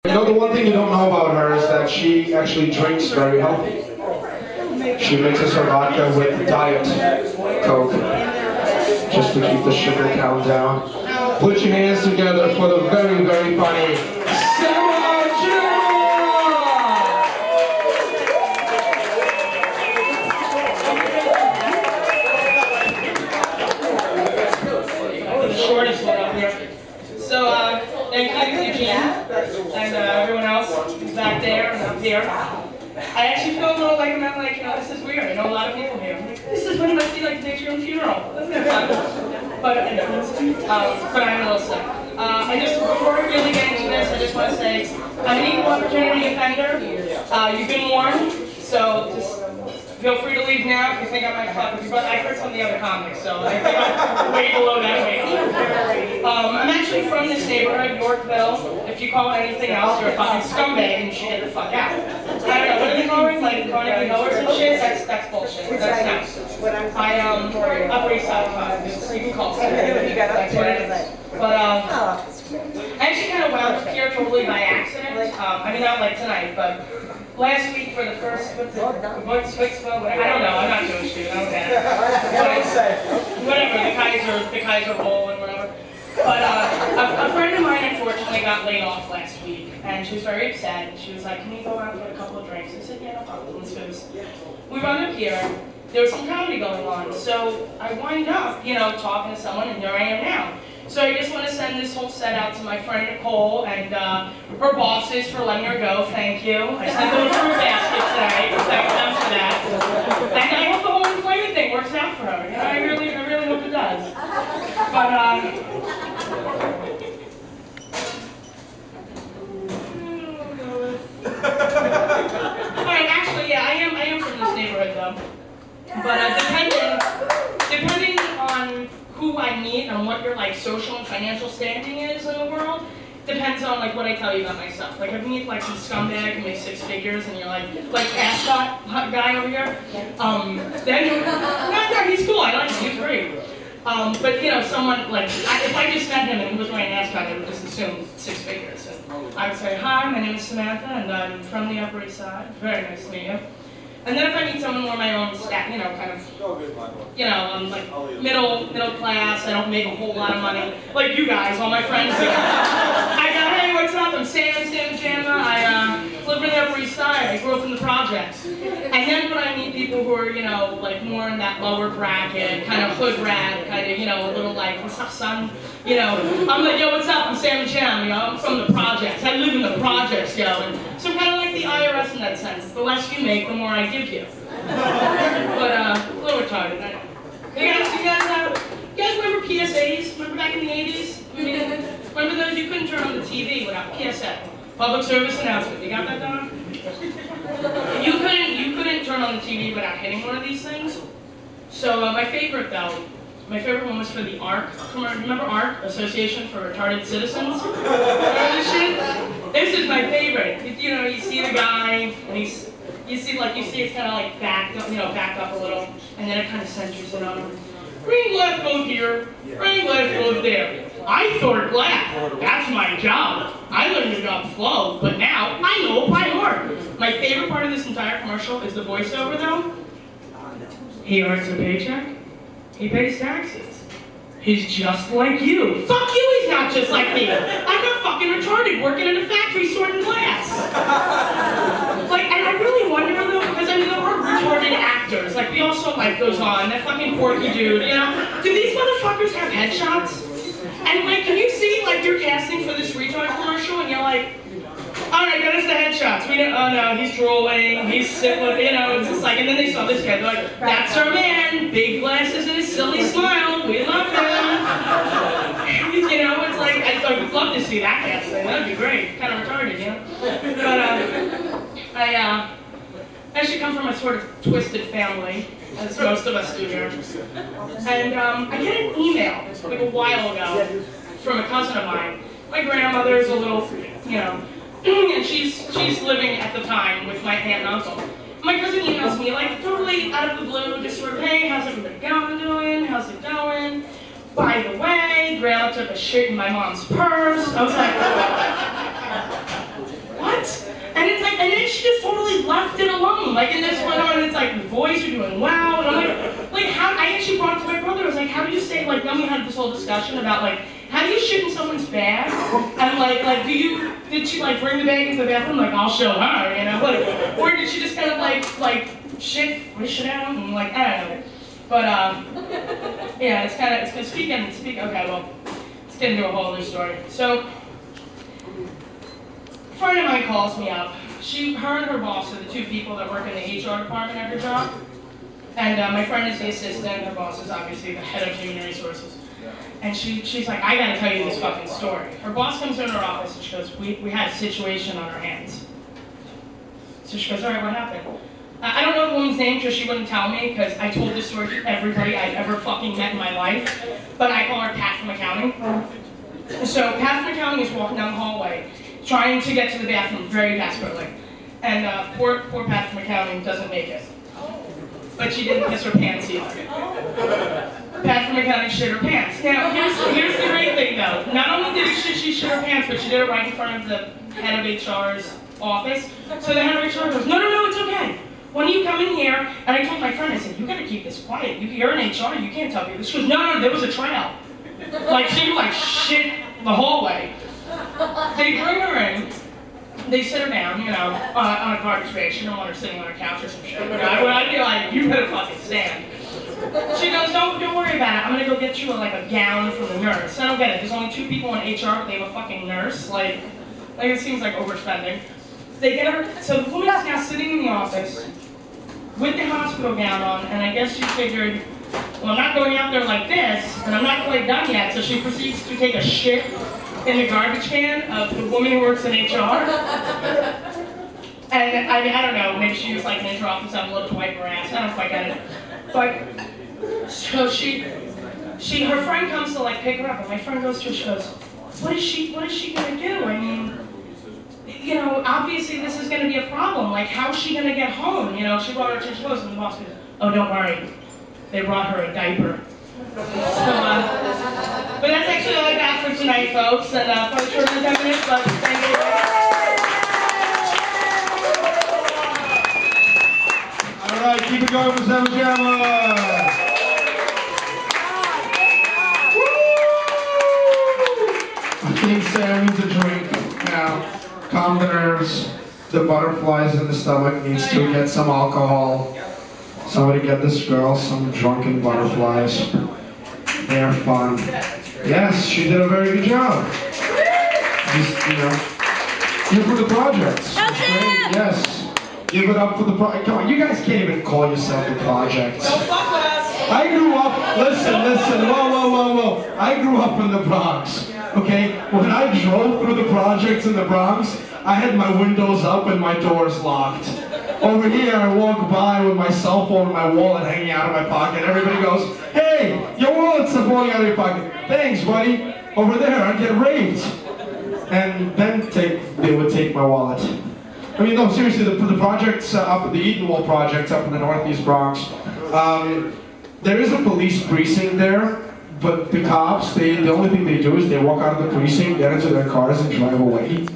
You know, the one thing you don't know about her is that she actually drinks very healthy. She mixes her vodka with Diet Coke just to keep the sugar count down. Put your hands together for the very, very funny Samma Jamma! The shortest one up here. So, thank you, Eugene, and everyone else who's back there and up here. I actually feel a little like, this is weird. I know a lot of people here. This is what it must be like to take your own funeral. Isn't it fun? But I'm a little sick. Before I really get into this, I just want to say, I'm an equal opportunity offender. You've been warned, so just feel free to leave now if you think I might fuck with you. But I've heard some of the other comics, so I think I'm way below that weight. I'm actually from this neighborhood, Yorkville. If you call it anything else, you're a fucking scumbag and you should get the fuck out. I don't know, what do they call it? Like Carnegie Millers and shit? That's bullshit. That's nuts. Upper East Side, you can call it. That's what it is. But I actually kind of wound up here totally by accident. I mean, not like tonight, but last week for the first, I don't know, I'm not Jewish, dude, I don't get it. Whatever, the Kaiser roll and whatever. But a friend of mine unfortunately got laid off last week, and she was very upset. She was like, can we go out and get a couple of drinks? I said, yeah, no problem, let's do this. We run up here, there was some comedy going on, so I wind up, talking to someone, and here I am now. So I just want to send this whole set out to my friend Crowe and her bosses for letting her go. Thank you. I sent them a fruit basket today. Thank them for that. And I hope the whole employment thing works out for her. I really hope it does. But alright, actually, yeah, I am from this neighborhood though. But depending on who I meet and what your social and financial standing is in the world, depends on what I tell you about myself. Like if you meet some scumbag who makes 6 figures and you're like ascot guy over here, then no, he's cool. I like him. He's great. But someone if I just met him and he was wearing an ascot, I would just assume 6 figures. And I would say, hi, my name is Samantha, and I'm from the Upper East Side. Very nice to meet you. And then if I meet someone more my own stat, I'm middle class, I don't make a whole lot of money. Like you guys, all my friends do. I go, hey, what's up? I'm Samma Jamma. I live in the Upper East Side. I grew up in the projects. And then when I meet people who are, more in that lower bracket, kind of hood rat, kind of, a little what's up, son? I'm like, yo, what's up? I'm Samma Jamma. I'm from the projects. I live in the projects, yo. And so I'm kind of like the IRS in that sense. The less you make, the more I give you. But a little retarded. I know. You guys remember PSAs? Remember back in the 80s? Remember those? You couldn't turn on the TV without PSA. Public service announcement. You got that down? You couldn't turn on the TV without hitting one of these things. So my favorite one was for the ARC. Remember ARC? Association for Retarded Citizens? Remember this shit? This is my favorite. You see the guy, and you see it's kind of backed up a little, and then it kind of centers in on him. Green left both here, green left both there. I sort glass. That's my job. I learned the job slow, but now I know it by heart. My favorite part of this entire commercial is the voiceover, though. He earns a paycheck. He pays taxes. He's just like you. Fuck you, he's not just like me. I'm not fucking retarded working in a factory sorting glass. And I really wonder though, because there are retarded actors. We also goes on, that fucking Porky dude, Do these motherfuckers have headshots? And can you see you're casting for this retard commercial and you're like, alright, get us the headshots. We don't, oh no, he's drooling, he's sick with, it's just and then they saw this guy, they're like, that's our man, big glasses and a silly smile, we love him. It's I would love to see that casting, that'd be great, kind of retarded, But, I actually come from a sort of twisted family, as most of us do here. And I get an email, a while ago, from a cousin of mine. My grandmother's a little, and she's living at the time with my aunt and uncle. My cousin emails me, totally out of the blue, just sort of, hey, how's everybody doing? How's it going? By the way, Grandma took a shit in my mom's purse. I was like, Like, and this went on, and it's like, the boys are doing wow, and I'm like, how, I actually brought it to my brother, I was like, how do you say, like, then we had this whole discussion about, like, how do you shit in someone's bag? And like, did she, like, bring the bag into the bathroom, like, I'll show her, you know? Like, or did she just kind of, like, shit out, and, like, I don't know. But, yeah, it's kind of, it's speak, okay, well, let's get into a whole other story. So, a friend of mine calls me up. Her and her boss are the two people that work in the HR department at her job. And my friend is the assistant, her boss is obviously the head of human resources. And she's like, I gotta tell you this fucking story. Her boss comes in her office and she goes, we had a situation on our hands. So she goes, all right, what happened? I don't know the woman's name because she wouldn't tell me because I told this story to everybody I've ever fucking met in my life. But I call her Pat from accounting. So Pat from accounting is walking down the hallway, trying to get to the bathroom very desperately. And poor Pat from accounting doesn't make it. But she didn't piss her pants either. Pat from accounting shit her pants. Now, here's the great thing though. Not only did she shit her pants, but she did it right in front of the head of HR's office. So the head of HR goes, no, it's okay. When you come in here, and I told my friend, I said, you gotta keep this quiet. You're in HR, you can't tell people. She goes, no, there was a trail. Like, she like shit the hallway. They bring her in. They sit her down, you know, on a garbage bag. She don't want her sitting on her couch or some shit. But I'd be like, you better fucking stand. She goes, don't worry about it. I'm gonna go get you a gown from the nurse. I don't get it. There's only 2 people in HR, but they have a fucking nurse. Like it seems like overspending. They get her. So the woman is now sitting in the office with the hospital gown on, and I guess she figured, well, I'm not going out there like this, and I'm not quite done yet. So she proceeds to take a shit in the garbage can of the woman who works in HR. And I don't know, maybe she used like an HR office envelope to wipe her ass. I don't quite get it. But so her friend comes to like pick her up, and my friend goes to her, she goes, what is she gonna do? I mean, you know, obviously this is gonna be a problem. Like, how's she gonna get home? You know, she brought her to clothes, and the boss goes, oh, don't worry, they brought her a diaper. So, but that's actually all I got for tonight, folks. And probably shorter than 10 minutes, but thank you. All right, keep it going for Samma Jamma. I think Sam needs a drink now. Calm the nerves. The butterflies in the stomach needs to get some alcohol. Somebody get this girl some drunken butterflies. They're fun. Yes, she did a very good job. Just, you know, give her the projects. Great. Yes. Give it up for the project. Come on, you guys can't even call yourself the projects. Don't fuck with us. I grew up, listen, whoa. I grew up in the Bronx, okay? When I drove through the projects in the Bronx, I had my windows up and my doors locked. Over here, I walk by with my cell phone and my wallet hanging out of my pocket. Everybody goes, hey, your wallet's falling out of your pocket. Thanks, buddy. Over there, I'd get raped. And then they would take my wallet. I mean, no, seriously, the projects up at the Eatonwall projects up in the Northeast Bronx, there is a police precinct there, but the cops, the only thing they do is they walk out of the precinct, get into their cars, and drive away.